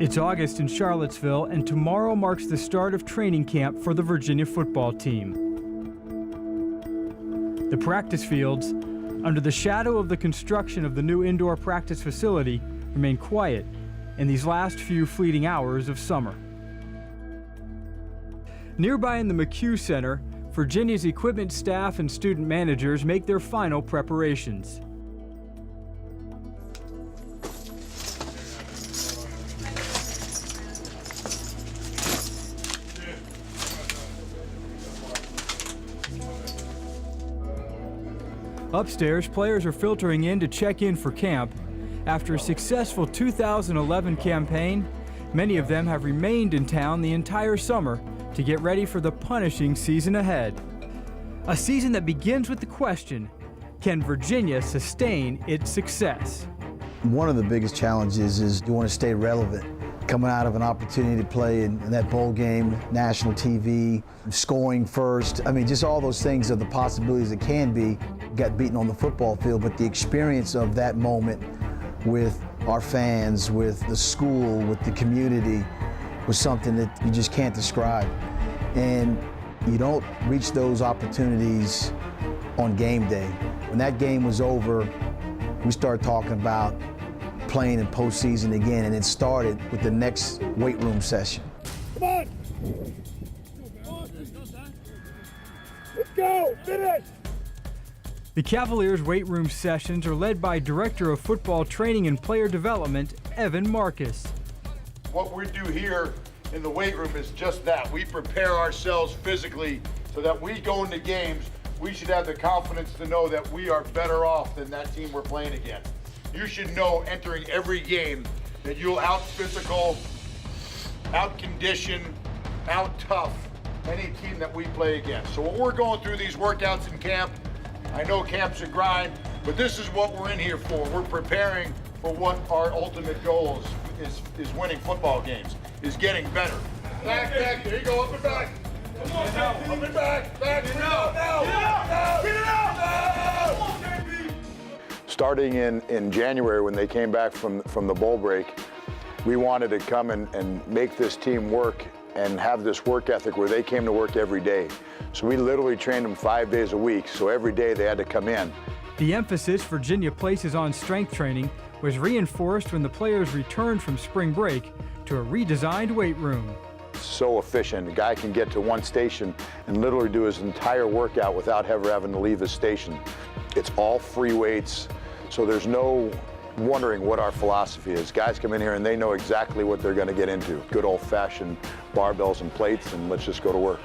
It's August in Charlottesville, and tomorrow marks the start of training camp for the Virginia football team. The practice fields, under the shadow of the construction of the new indoor practice facility, remain quiet in these last few fleeting hours of summer. Nearby in the McHugh Center, Virginia's equipment staff and student managers make their final preparations. Upstairs, players are filtering in to check in for camp. After a successful 2011 campaign, many of them have remained in town the entire summer to get ready for the punishing season ahead. A season that begins with the question, can Virginia sustain its success? One of the biggest challenges is you want to stay relevant. Coming out of an opportunity to play in that bowl game, national TV, scoring first. I mean, just all those things are the possibilities that can be. Got beaten on the football field, but the experience of that moment with our fans, with the school, with the community, was something that you just can't describe. And you don't reach those opportunities on game day. When that game was over, we started talking about playing in postseason again, and it started with the next weight room session. Come on! Let's go! Finish! The Cavaliers' weight room sessions are led by Director of Football Training and Player Development, Evan Marcus. What we do here in the weight room is just that. We prepare ourselves physically so that we go into games, we should have the confidence to know that we are better off than that team we're playing against. You should know entering every game that you'll out-physical, out-condition, out-tough any team that we play against. So when we're going through these workouts in camp, I know camp's a grind, but this is what we're in here for. We're preparing for what our ultimate goal is winning football games, is getting better. Back, there you go, up and back. Come on, up and back, get it out, get it out! Come on, baby! Starting in January when they came back from the bowl break, we wanted to come and make this team work and have this work ethic where they came to work every day. So we literally trained them 5 days a week, so every day they had to come in. The emphasis Virginia places on strength training was reinforced when the players returned from spring break to a redesigned weight room. So efficient. A guy can get to one station and literally do his entire workout without ever having to leave his station. It's all free weights, so there's no wondering what our philosophy is. Guys come in here and they know exactly what they're going to get into. Good old-fashioned barbells and plates, and let's just go to work.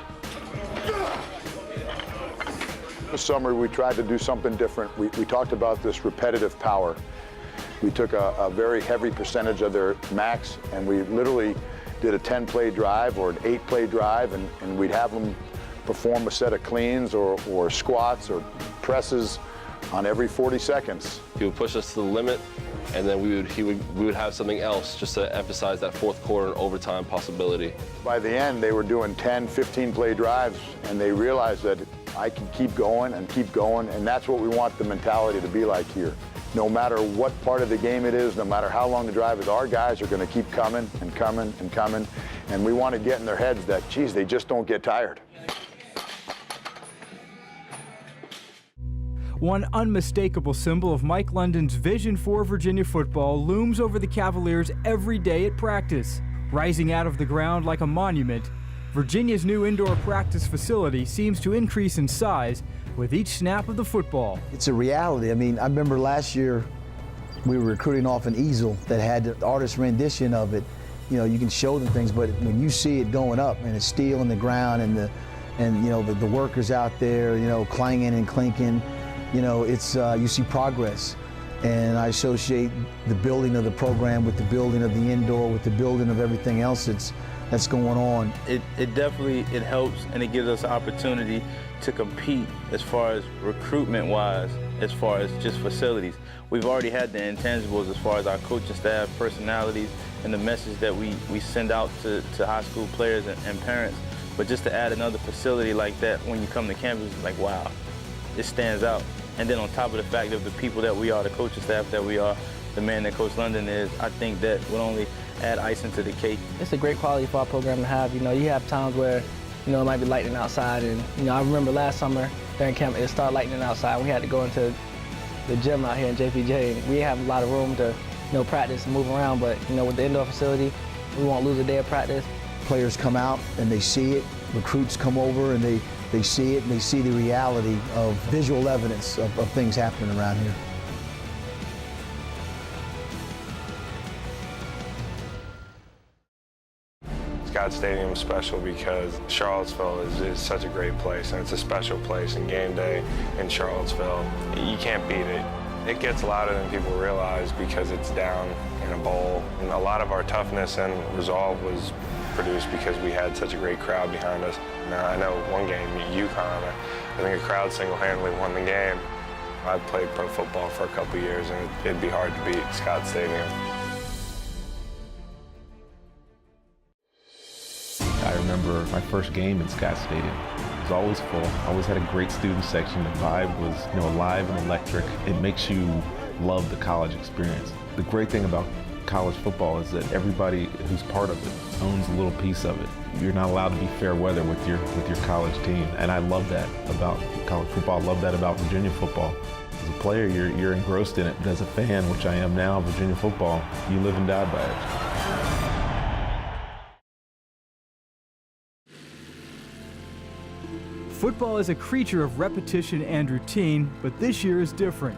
This summer we tried to do something different. We talked about this repetitive power. We took a very heavy percentage of their max and we literally did a 10-play drive or an 8-play drive, and we'd have them perform a set of cleans or squats or presses on every 40 seconds. He would push us to the limit, and then we would have something else just to emphasize that fourth quarter and overtime possibility. By the end, they were doing 10, 15-play drives, and they realized that I can keep going, and that's what we want the mentality to be like here. No matter what part of the game it is, no matter how long the drive is, our guys are going to keep coming and coming and coming, and we want to get in their heads that, geez, they just don't get tired. One unmistakable symbol of Mike London's vision for Virginia football looms over the Cavaliers every day at practice. Rising out of the ground like a monument, Virginia's new indoor practice facility seems to increase in size with each snap of the football. It's a reality. I mean, I remember last year we were recruiting off an easel that had the artist rendition of it. You know, you can show them things, but when you see it going up and it's steel in the ground and you know the workers out there, you know, clanging and clinking, you know, it's you see progress. And I associate the building of the program with the building of the indoor, with the building of everything else that's going on. It definitely helps, and it gives us an opportunity to compete as far as recruitment-wise, as far as just facilities. We've already had the intangibles as far as our coaching staff, personalities, and the message that we send out to high school players and parents. But just to add another facility like that when you come to campus, it's like, wow, it stands out. And then on top of the fact of the people that we are, the coaching staff that we are, the man that Coach London is, I think that will only add icing to the cake. It's a great quality for our program to have. You know, you have times where, you know, it might be lightning outside, and, you know, I remember last summer during camp, it started lightning outside. We had to go into the gym out here in JPJ, and we have a lot of room to, you know, practice and move around, but, you know, with the indoor facility, we won't lose a day of practice. Players come out and they see it. Recruits come over and they see it, and they see the reality of visual evidence of things happening around here. Scott Stadium is special because Charlottesville is such a great place, and it's a special place. And game day in Charlottesville, you can't beat it. It gets louder than people realize because it's down in a bowl. And a lot of our toughness and resolve was produced because we had such a great crowd behind us. Now, I know one game, UConn, I think a crowd single-handedly won the game. I played pro football for a couple years, and it'd be hard to beat Scott Stadium. I remember my first game in Scott Stadium. It was always full, always had a great student section. The vibe was, you know, alive and electric. It makes you love the college experience. The great thing about college football is that everybody who's part of it owns a little piece of it. You're not allowed to be fair weather with your college team, and I love that about college football. I love that about Virginia football. As a player, you're engrossed in it, but as a fan, which I am now, of Virginia football, you live and die by it. Football is a creature of repetition and routine, but this year is different.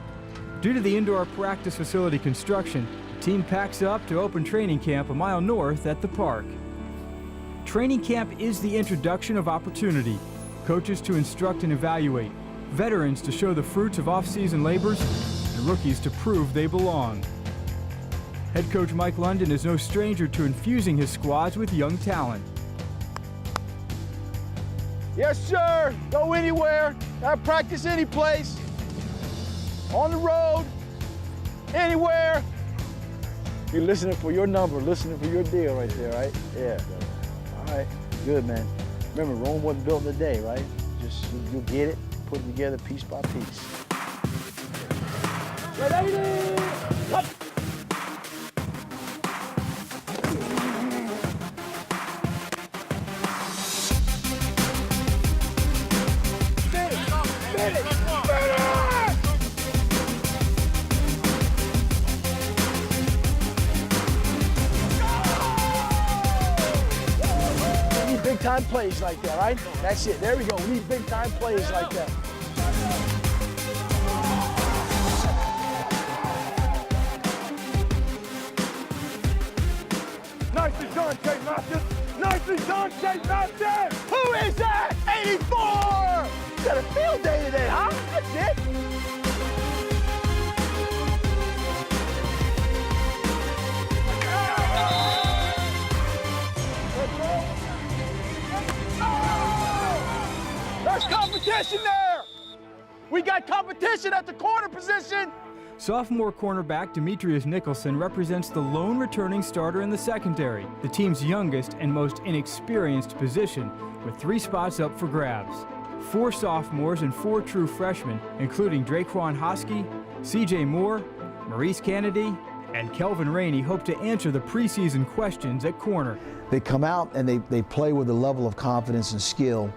Due to the indoor practice facility construction, the team packs up to open training camp a mile north at the park. Training camp is the introduction of opportunity, coaches to instruct and evaluate, veterans to show the fruits of off-season labors, and rookies to prove they belong. Head coach Mike London is no stranger to infusing his squads with young talent. Yes, sir. Go anywhere. Have practice any place. On the road. Anywhere. You're listening for your number, listening for your deal right there, right? Yeah. All right. Good, man. Remember, Rome wasn't built in a day, right? Just you'll get it, put it together piece by piece. Ready? Up. Big time plays like that, right? That's it. There we go. We need big time plays like that. Nicely done, Jay Matthews. Nicely done, Jay Matthews. Who is that? 84. You got a field day today, huh? That's it. There's competition there! We got competition at the corner position! Sophomore cornerback Demetrius Nicholson represents the lone returning starter in the secondary, the team's youngest and most inexperienced position, with 3 spots up for grabs. 4 sophomores and 4 true freshmen, including Draquan Hosky, CJ Moore, Maurice Kennedy, and Kelvin Rainey, hope to answer the preseason questions at corner. They come out and they play with a level of confidence and skill,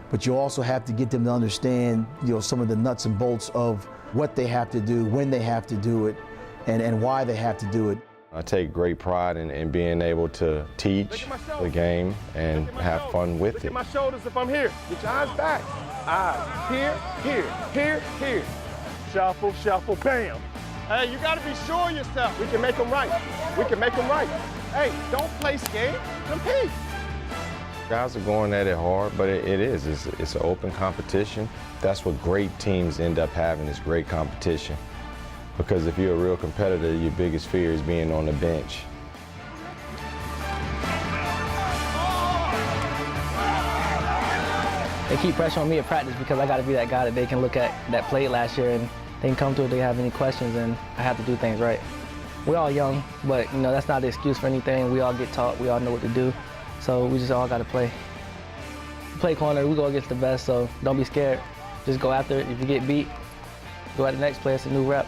but you also have to get them to understand, you know, some of the nuts and bolts of what they have to do, when they have to do it, and why they have to do it. I take great pride in being able to teach the game and have fun with it. Look at my shoulders if I'm here. Get your eyes back. Eyes here, here, here, here. Shuffle, shuffle, bam. Hey, you gotta be sure of yourself. We can make them right. We can make them right. Hey, don't play scared, compete. Guys are going at it hard, but it's an open competition. That's what great teams end up having, is great competition. Because if you're a real competitor, your biggest fear is being on the bench. They keep pressure on me at practice because I got to be that guy that they can look at that played last year and they can come to it if they have any questions, and I have to do things right. We're all young, but you know that's not an excuse for anything. We all get taught, we all know what to do, so we just all got to play. Play corner, we go against the best, so don't be scared. Just go after it. If you get beat, go at the next play, it's a new rep.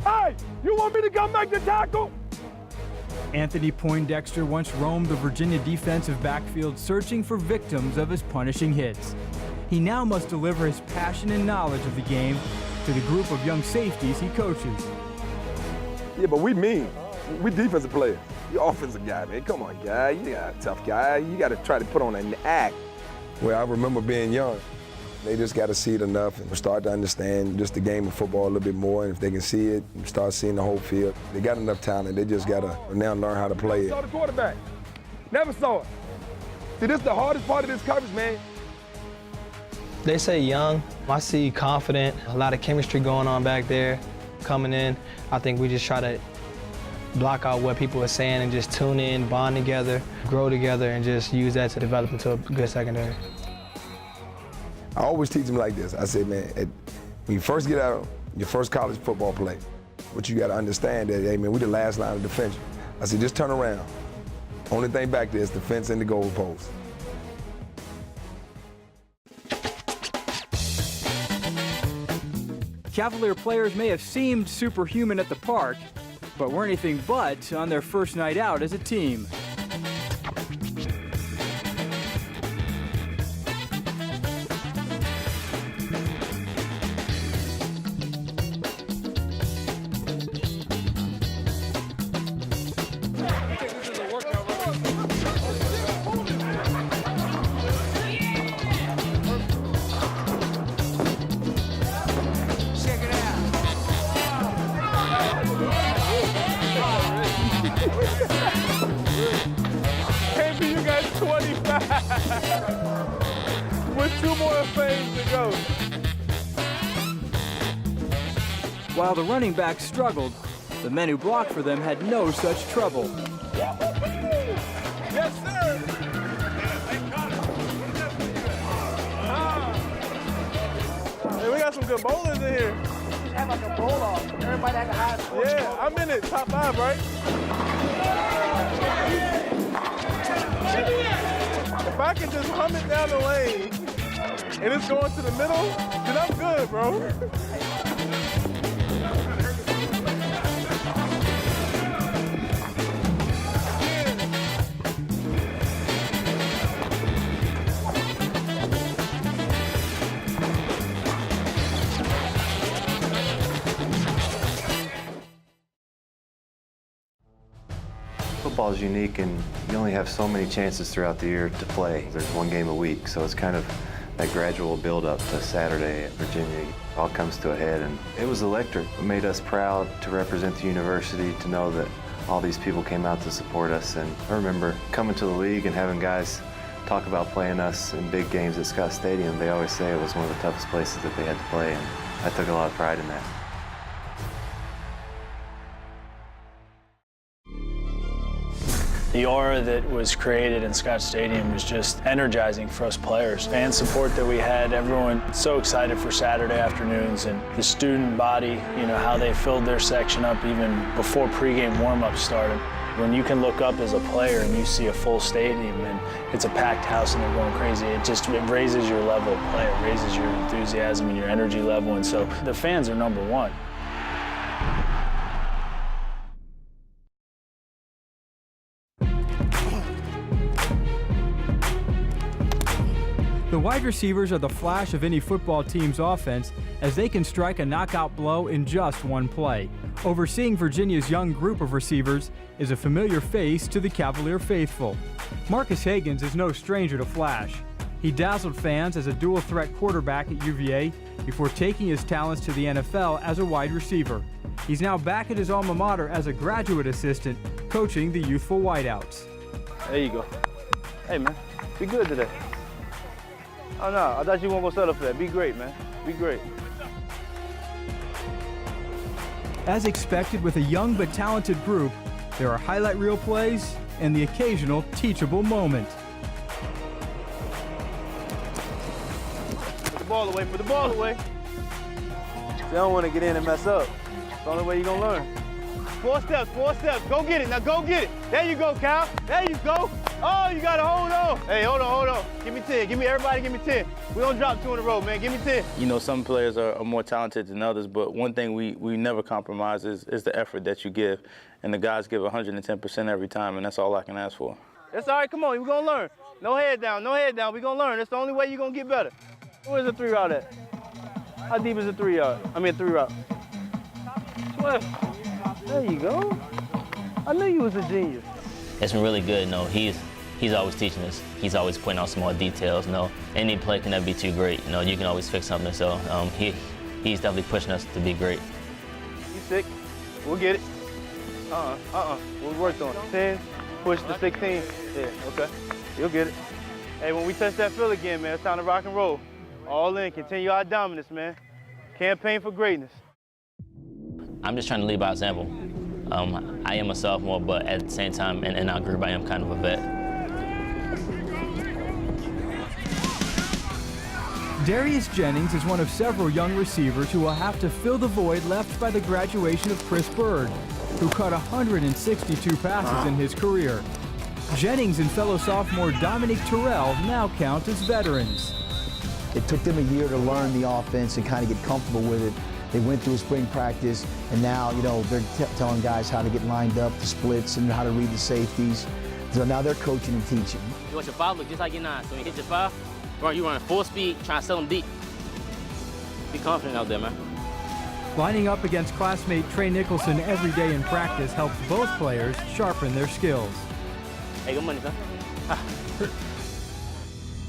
Hey, you want me to come make the tackle? Anthony Poindexter once roamed the Virginia defensive backfield searching for victims of his punishing hits. He now must deliver his passion and knowledge of the game to the group of young safeties he coaches. Yeah, but we mean. We defensive players. You're offensive guy, man. Come on, guy. You're a tough guy. You got to try to put on an act. Well, I remember being young. They just got to see it enough and start to understand just the game of football a little bit more. And if they can see it and start seeing the whole field, they got enough talent. They just got to now learn how to play it. Saw the quarterback. Never saw it. See, this is the hardest part of this coverage, man. They say young. I see confident, a lot of chemistry going on back there. Coming in, I think we just try to block out what people are saying and just tune in, bond together, grow together, and just use that to develop into a good secondary. I always teach them like this. I say, man, when you first get out your first college football play, what you got to understand that, hey, man, we the last line of defense. I said, just turn around. Only thing back there is the fence and the goal post. Cavalier players may have seemed superhuman at the park, but were anything but on their first night out as a team. Can't be you guys 25 with 2 more fades to go. While the running backs struggled, the men who blocked for them had no such trouble. Yes, sir. Hey, we got some good bowlers in here. Have like a bowl off. Everybody had a high score. Yeah, I'm in it, top 5, right? If I can just hum it down the lane and it's going to the middle, then I'm good, bro. Football is unique, and you only have so many chances throughout the year to play. There's 1 game a week, so it's kind of that gradual build-up to Saturday at Virginia. It all comes to a head, and it was electric. It made us proud to represent the university, to know that all these people came out to support us. And I remember coming to the league and having guys talk about playing us in big games at Scott Stadium. They always say it was one of the toughest places that they had to play, and I took a lot of pride in that. The aura that was created in Scott Stadium was just energizing for us players. Fan support that we had, everyone so excited for Saturday afternoons, and the student body, you know, how they filled their section up even before pregame warm-ups started. When you can look up as a player and you see a full stadium and it's a packed house and they're going crazy, it raises your level of play, it raises your enthusiasm and your energy level, and so the fans are number one. The wide receivers are the flash of any football team's offense, as they can strike a knockout blow in just 1 play. Overseeing Virginia's young group of receivers is a familiar face to the Cavalier faithful. Marcus Hagans is no stranger to flash. He dazzled fans as a dual-threat quarterback at UVA before taking his talents to the NFL as a wide receiver. He's now back at his alma mater as a graduate assistant, coaching the youthful wideouts. There you go. Hey, man, be good today. Oh, no, I thought you weren't going to settle for that. Be great, man. Be great. As expected with a young but talented group, there are highlight reel plays and the occasional teachable moment. Put the ball away, put the ball away. You don't want to get in and mess up. It's the only way you're going to learn. 4 steps, 4 steps. Go get it, now go get it. There you go, Cal. There you go. Oh, you gotta hold on. Hey, hold on. Give me 10. Everybody give me 10. We're gonna drop 2 in a row, man. Give me 10. You know, some players are more talented than others, but one thing we never compromise is the effort that you give. And the guys give 110% every time, and that's all I can ask for. That's all right, come on, we're gonna learn. No head down, we're gonna learn. That's the only way you're gonna get better. Where's the 3 route at? How deep is the 3 yard? 3 route. There you go. I knew you was a genius. It's been really good. No, he's always teaching us. He's always pointing out small details. No, any play can never be too great. You know, you can always fix something. So he's definitely pushing us to be great. You sick? We'll get it. We worked on it. 10, push to 16. Yeah, okay. You'll get it. Hey, when we touch that field again, man, it's time to rock and roll. All in, continue our dominance, man. Campaign for greatness. I'm just trying to lead by example. I am a sophomore, but at the same time, in our group, I am kind of a vet. Darius Jennings is one of several young receivers who will have to fill the void left by the graduation of Chris Bird, who caught 162 passes in his career. Jennings and fellow sophomore Dominic Terrell now count as veterans. It took them a year to learn the offense and kind of get comfortable with it. They went through a spring practice, and now, you know, they're telling guys how to get lined up, the splits, and how to read the safeties. So now they're coaching and teaching. You want your 5 look just like your 9. So when you hit your 5, you run full speed, trying to sell them deep. Be confident out there, man. Lining up against classmate Trey Nicholson every day in practice helps both players sharpen their skills. Hey, good money, son.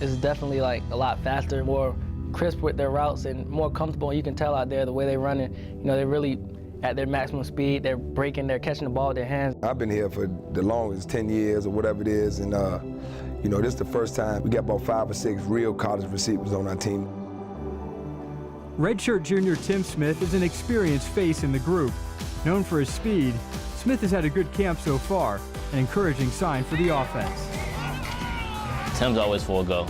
It's definitely like a lot faster, more crisp with their routes and more comfortable. You can tell out there the way they're running. You know, they're really at their maximum speed. They're breaking, they're catching the ball with their hands. I've been here for the longest, 10 years or whatever it is, and you know, this is the first time we got about 5 or 6 real college receivers on our team. Redshirt junior Tim Smith is an experienced face in the group. Known for his speed, Smith has had a good camp so far, an encouraging sign for the offense. Tim's always full go,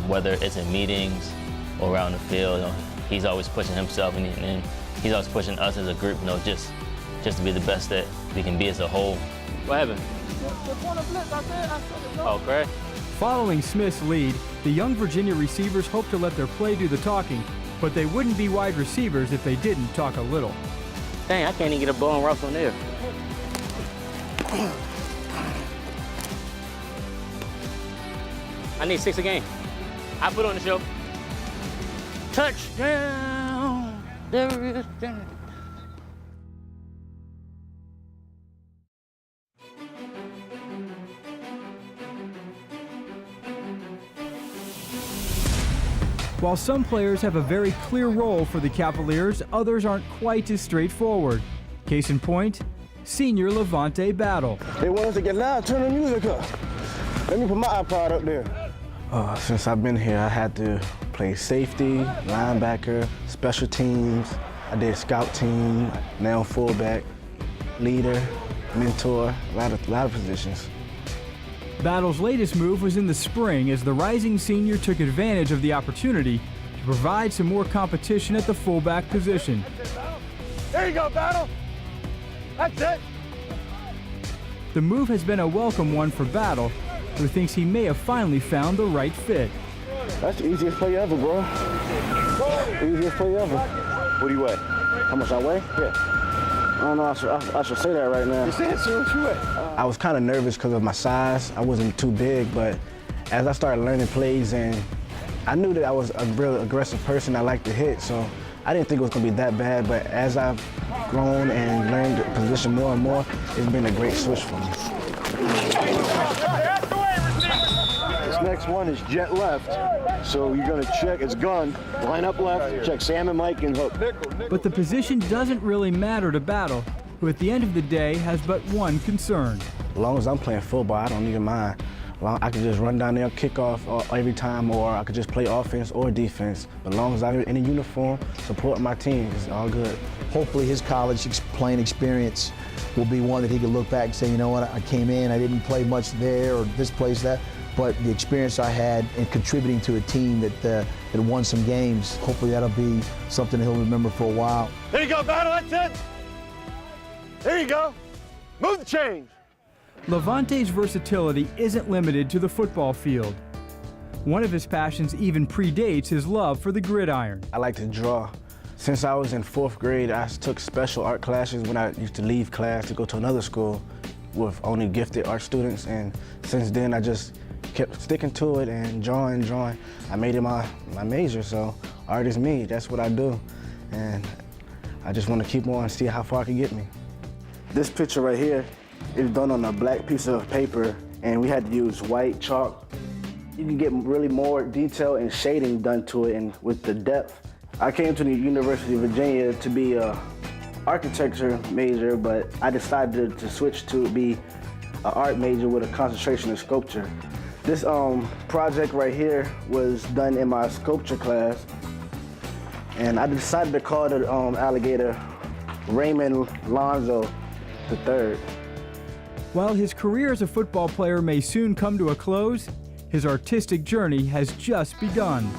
whether it's in meetings or around the field. You know, he's always pushing himself, and he's always pushing us as a group, you know, just to be the best that we can be as a whole. What happened? Oh, great. Following Smith's lead, the young Virginia receivers hope to let their play do the talking, but they wouldn't be wide receivers if they didn't talk a little. Dang, I can't even get a ball and rough on there. I need 6 a game. I put on the show. Touchdown! There is down. While some players have a very clear role for the Cavaliers, others aren't quite as straightforward. Case in point, senior LoVante Battle. They want us to get loud, turn the music up. Let me put my iPod up there. Since I've been here, I had to play safety, linebacker, special teams. I did scout team, now fullback, leader, mentor, a lot of positions. Battle's latest move was in the spring as the rising senior took advantage of the opportunity to provide some more competition at the fullback position. There you go, Battle. That's it. The move has been a welcome one for Battle, who thinks he may have finally found the right fit. That's the easiest play ever, bro. Easiest play ever. What do you weigh? How much I weigh? Yeah. I don't know, I should say that right now. You said so, what you weigh? I was kind of nervous because of my size. I wasn't too big, but as I started learning plays, and I knew that I was a real aggressive person. I like to hit, so I didn't think it was going to be that bad. But as I've grown and learned the position more and more, it's been a great switch for me. This next one is jet left, so you're going to check, it's gun, line up left, check Sam and Mike and hook. But the position doesn't really matter to Battle, who at the end of the day has but one concern. As long as I'm playing football, I don't even mind. I can just run down there, kick off every time, or I could just play offense or defense. But as long as I'm in a uniform, supporting my team, it's all good. Hopefully his college playing experience will be one that he can look back and say, you know what, I came in, I didn't play much there or this place, that. But the experience I had in contributing to a team that won some games, hopefully that'll be something he'll remember for a while. There you go, Battle, that's it. There you go. Move the chains. LoVante's versatility isn't limited to the football field. One of his passions even predates his love for the gridiron. I like to draw. Since I was in 4th grade, I took special art classes when I used to leave class to go to another school with only gifted art students, and since then I just kept sticking to it and drawing. I made it my major, so art is me. That's what I do, and I just want to keep on and see how far it can get me. This picture right here is done on a black piece of paper, and we had to use white chalk. You can get really more detail and shading done to it, and with the depth. I came to the University of Virginia to be a architecture major, but I decided to switch to be an art major with a concentration in sculpture. This project right here was done in my sculpture class, and I decided to call the alligator Raymond Lonzo III. While his career as a football player may soon come to a close, his artistic journey has just begun.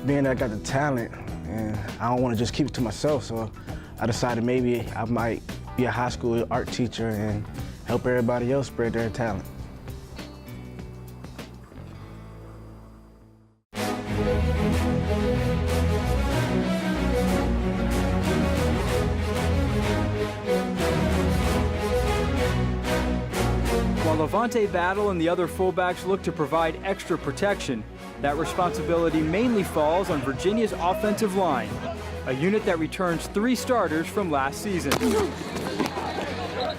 Being that I got the talent, and I don't want to just keep it to myself, so I decided maybe I might be a high school art teacher and help everybody else spread their talent. While LoVante Battle and the other fullbacks look to provide extra protection, that responsibility mainly falls on Virginia's offensive line, a unit that returns 3 starters from last season.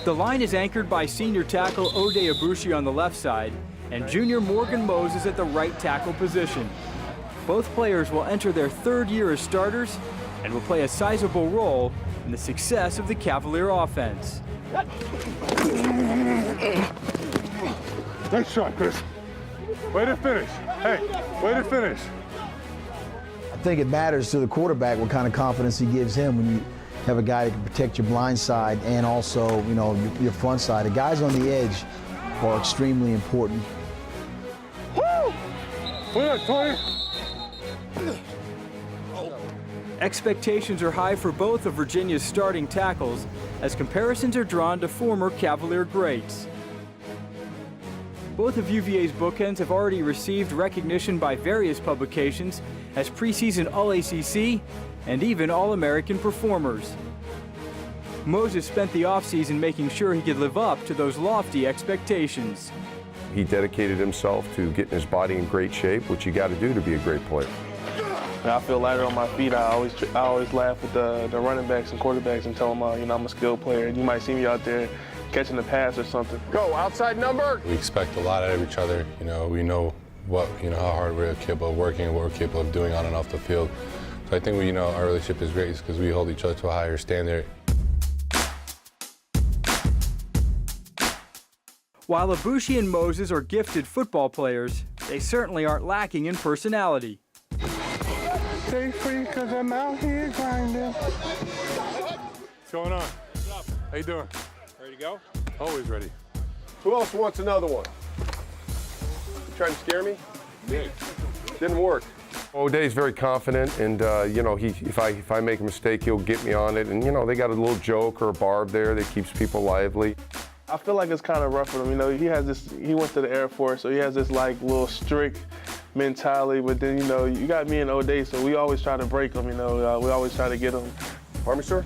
The line is anchored by senior tackle Ode Abushi on the left side and junior Morgan Moses at the right tackle position. Both players will enter their 3rd year as starters and will play a sizable role in the success of the Cavalier offense. Nice shot, Chris. Way to finish. Hey, way to finish. I think it matters to the quarterback what kind of confidence he gives him when you have a guy that can protect your blind side and also, you know, your front side. The guys on the edge are extremely important. Woo! Put up, 20. Expectations are high for both of Virginia's starting tackles as comparisons are drawn to former Cavalier greats. Both of UVA's bookends have already received recognition by various publications as preseason All-ACC and even All-American performers. Moses spent the offseason making sure he could live up to those lofty expectations. He dedicated himself to getting his body in great shape, which you got to do to be a great player. When I feel lighter on my feet, I always laugh with the running backs and quarterbacks and tell them, you know, I'm a skilled player. You might see me out there catching the pass or something. Go, outside number. We expect a lot out of each other. You know, we know what, you know, how hard we're capable of working and what we're capable of doing on and off the field. So I think we, you know, our relationship is great because we hold each other to a higher standard. While Abushi and Moses are gifted football players, they certainly aren't lacking in personality. Stay free because I'm out here grinding. What's going on? What's up? How you doing? Ready to go? Always ready. Who else wants another one? You trying to scare me? Yeah. Didn't work. O'Day's very confident, and you know, if I make a mistake, he'll get me on it. And you know, they got a little joke or a barb there that keeps people lively. I feel like it's kind of rough for him. You know, he went to the Air Force, so he has this like little strict mentality. But then, you know, you got me and O'Day, so we always try to break him. You know, we always try to get him. Pardon me, sir?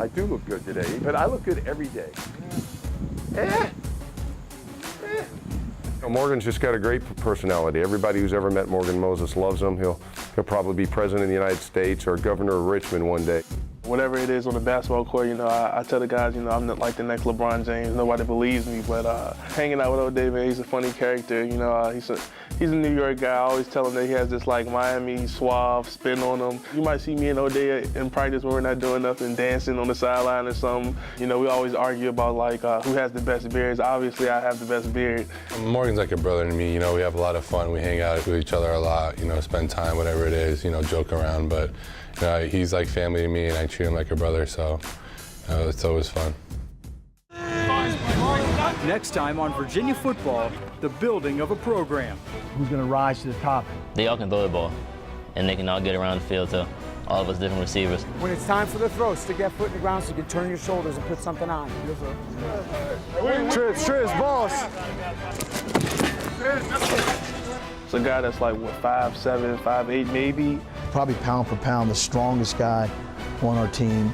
I do look good today, but I look good every day. Morgan's just got a great personality. Everybody who's ever met Morgan Moses loves him. He'll probably be president of the United States or governor of Richmond one day. Whatever it is on the basketball court, you know, I tell the guys, you know, I'm not like the next LeBron James. Nobody believes me, but hanging out with O'Day, man, he's a funny character. You know, he's a New York guy. I always tell him that he has this like Miami suave spin on him. You might see me and O'Day in practice when we're not doing nothing, dancing on the sideline or something. You know, we always argue about like who has the best beards. Obviously, I have the best beard. Morgan's like a brother to me. You know, we have a lot of fun. We hang out with each other a lot. You know, spend time, whatever it is. You know, joke around, but. He's like family to me, and I treat him like a brother, so it's always fun. Next time on Virginia Football, the building of a program. Who's going to rise to the top? They all can throw the ball, and they can all get around the field too. all of us different receivers. When it's time for the throw, stick that foot in the ground so you can turn your shoulders and put something on. Trips, boss. It's a guy that's like, what, 5'7", 5'8", maybe? Probably pound for pound the strongest guy on our team.